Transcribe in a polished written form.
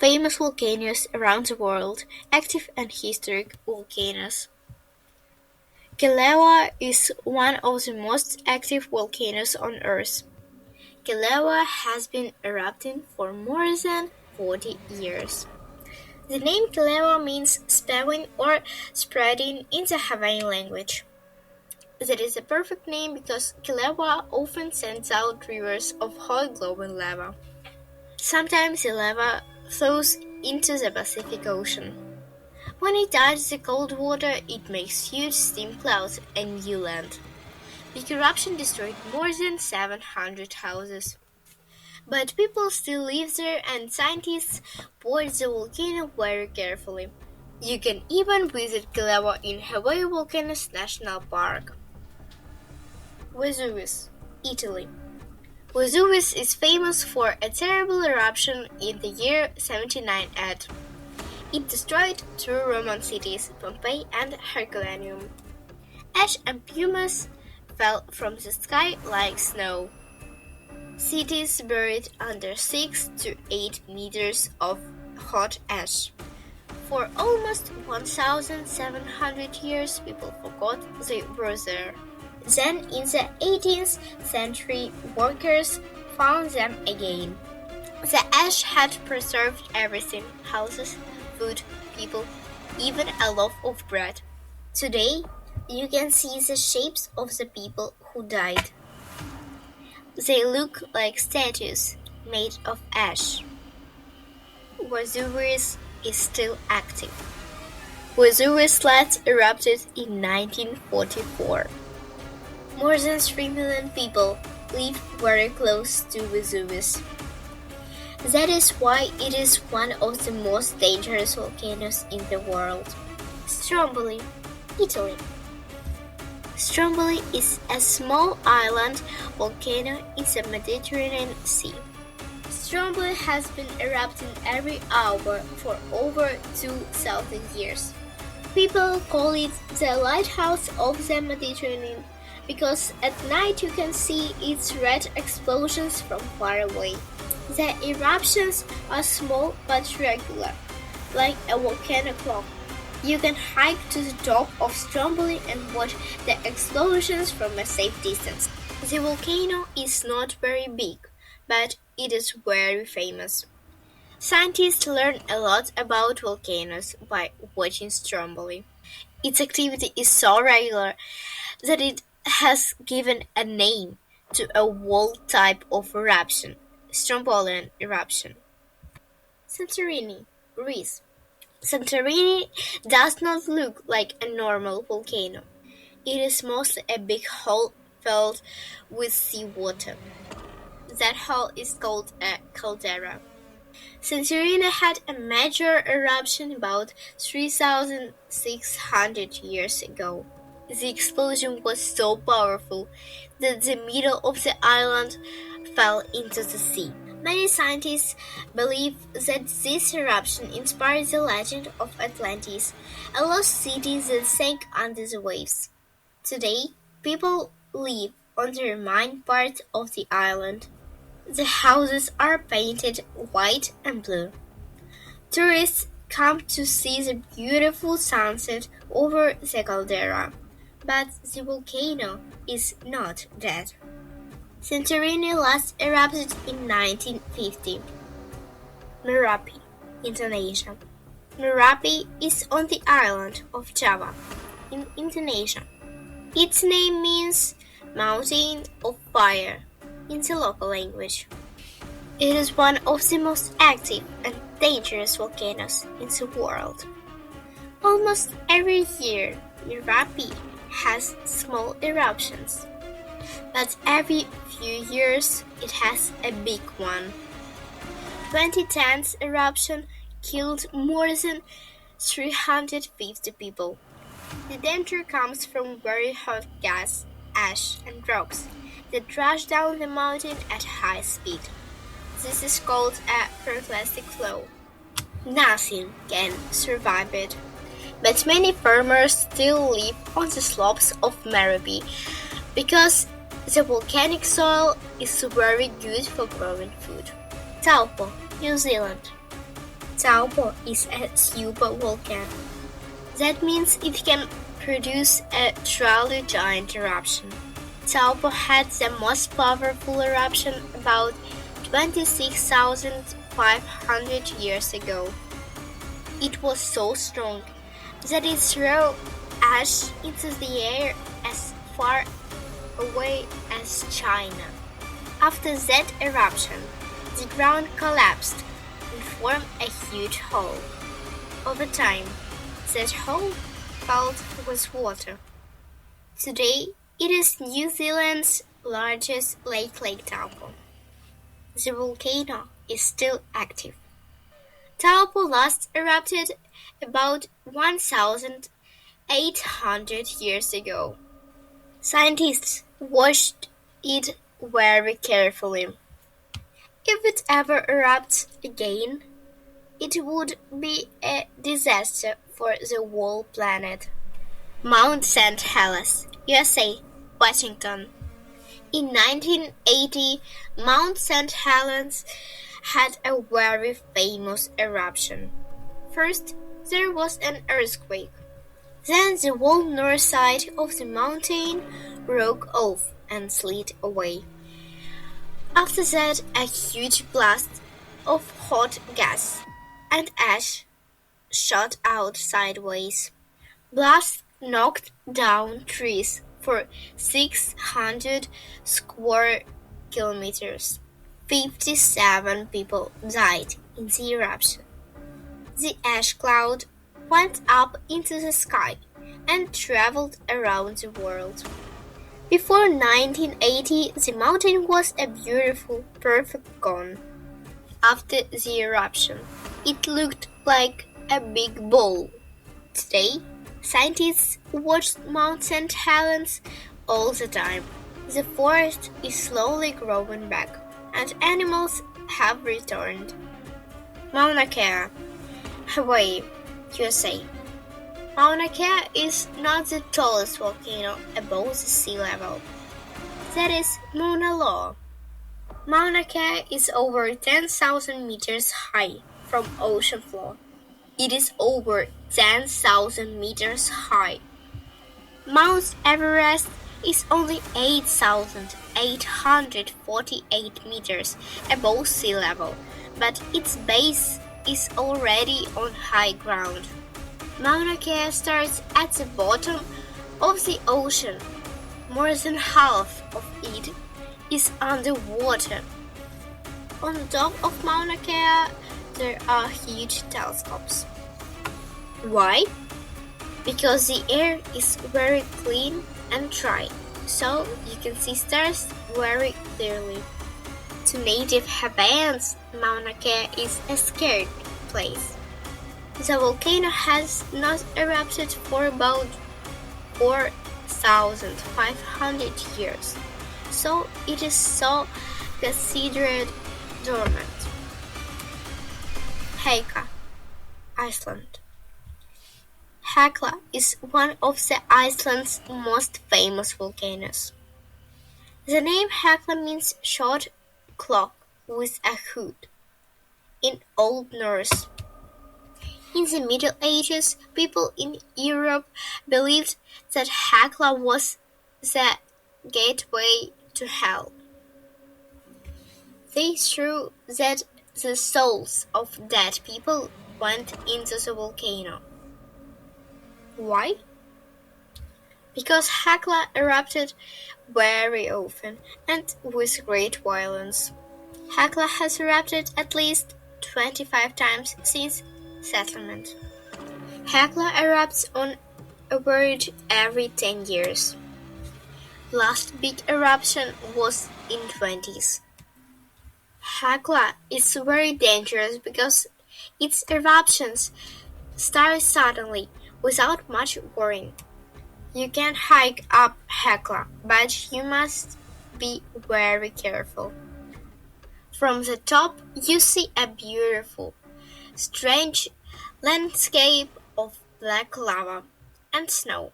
famous volcanoes around the world, active and historic volcanoes. Kілауеа is one of the most active volcanoes on Earth. Kілауеа has been erupting for more than 40 years. The name Kілауеа means spewing or spreading in the Hawaiian language. That is a perfect name because Kілauea often sends out rivers of hot glowing lava. Sometimes the lava flows into the Pacific Ocean. When it touches the cold water, it makes huge steam clouds and new land. Big eruption destroyed more than 700 houses. But people still live there and scientists watch the volcano very carefully. You can even visit Kілauea in Hawaii Volcanoes National Park. Vesuvius, Italy. Vesuvius is famous for a terrible eruption in the year 79 AD. It destroyed two Roman cities, Pompeii and Herculaneum. Ash and pumice fell from the sky like snow. Cities buried under 6 to 8 meters of hot ash. For almost 1,700 years, people forgot they were there. Then, in the 18th century, workers found them again. The ash had preserved everything: houses, food, people, even a loaf of bread. Today, you can see the shapes of the people who died. They look like statues made of ash. Vesuvius is still active. Vesuvius last erupted in 1944. More than 3 million people live very close to Vesuvius. That is why it is one of the most dangerous volcanoes in the world. Stromboli, Italy. Stromboli is a small island volcano in the Mediterranean Sea. Stromboli has been erupting every hour for over 2,000 years. People call it the lighthouse of the Mediterranean because at night you can see its red explosions from far away. The eruptions are small but regular, like a volcano clock. You can hike to the top of Stromboli and watch the explosions from a safe distance. The volcano is not very big, but it is very famous. Scientists learn a lot about volcanoes by watching Stromboli. Its activity is so regular that it has given a name to a wall type of eruption, Strombolian eruption. Santorini, Greece. Santorini does not look like a normal volcano. It is mostly a big hole filled with seawater. That hole is called a caldera. Santorini had a major eruption about 3,600 years ago. The explosion was so powerful that the middle of the island fell into the sea. Many scientists believe that this eruption inspired the legend of Atlantis, a lost city that sank under the waves. Today, people live on the remaining part of the island. The houses are painted white and blue. Tourists come to see the beautiful sunset over the caldera, but the volcano is not dead. Santorini last erupted in 1950. Merapी, Indonesia. Merapí is on the island of Java, in Indonesia. Its name means mountain of fire in the local language. It is one of the most active and dangerous volcanoes in the world. Almost every year, Merapí has small eruptions, but every few years it has a big one. 2010's eruption killed more than 350 people. The danger comes from very hot gas, ash, and rocks that rush down the mountain at high speed. This is called a pyroclastic flow. Nothing can survive it. But many farmers still live on the slopes of Merapí because the volcanic soil is very good for growing food. Taupō, New Zealand. Tauppo is a supervolcano. That means it can produce a truly giant eruption. Tauppo had the most powerful eruption about 26,500 years ago. It was so strong that it threw ash into the air as far away as China. After that eruption, the ground collapsed and formed a huge hole. Over time, that hole filled with water. Today, it is New Zealand's largest Lake Tauppo. The volcano is still active. Tauppo last erupted about 1,800 years ago. Scientists watched it very carefully. If it ever erupts again, it would be a disaster for the whole planet. Maunt-Sent-Helenis, USA, Washington. In 1980, Maunt-Sent-Helenis had a very famous eruption. First, there was an earthquake. Then the whole north side of the mountain broke off and slid away. After that, a huge blast of hot gas and ash shot out sideways. Blast knocked down trees for 600 square kilometers. 57 people died in the eruption. The ash cloud went up into the sky and traveled around the world. Before 1980, the mountain was a beautiful, perfect cone. After the eruption, it looked like a big ball. Today, scientists watch Maunt-Sent-Helenis all the time. The forest is slowly growing back, and animals have returned. Mauna-Kea, Hawaii, USA. Mauna-Kea is not the tallest volcano above the sea level. That is Mauna Loa. Mauna-Kea is over 10,000 meters high from ocean floor. It is over 10,000 meters high. Mount Everest is only 8,848 meters above sea level, but its base is already on high ground. Mauna-Kea starts at the bottom of the ocean. More than half of it is underwater. On top of Mauna-Kea, there are huge telescopes. Why? Because the air is very clean and dry, so you can see stars very clearly. To native Hawaiians, Mauna-Kea is a scared place. The volcano has not erupted for about 4,500 years, so it is so considered dormant. Hekla, Iceland. Hekla is one of the Iceland's most famous volcanoes. The name Hekla means short clock with a hood in Old Norse. In the Middle Ages, people in Europe believed that Hekla was the gateway to hell. They thought that the souls of dead people went into the volcano. Why? Because Hekla erupted very often and with great violence. Hekla has erupted at least 25 times since settlement. Hekla erupts on average every 10 years. Last big eruption was in 20s. Hekla is very dangerous because its eruptions start suddenly without much warning. You can hike up Hekla, but you must be very careful. From the top, you see a beautiful, strange landscape of black lava and snow.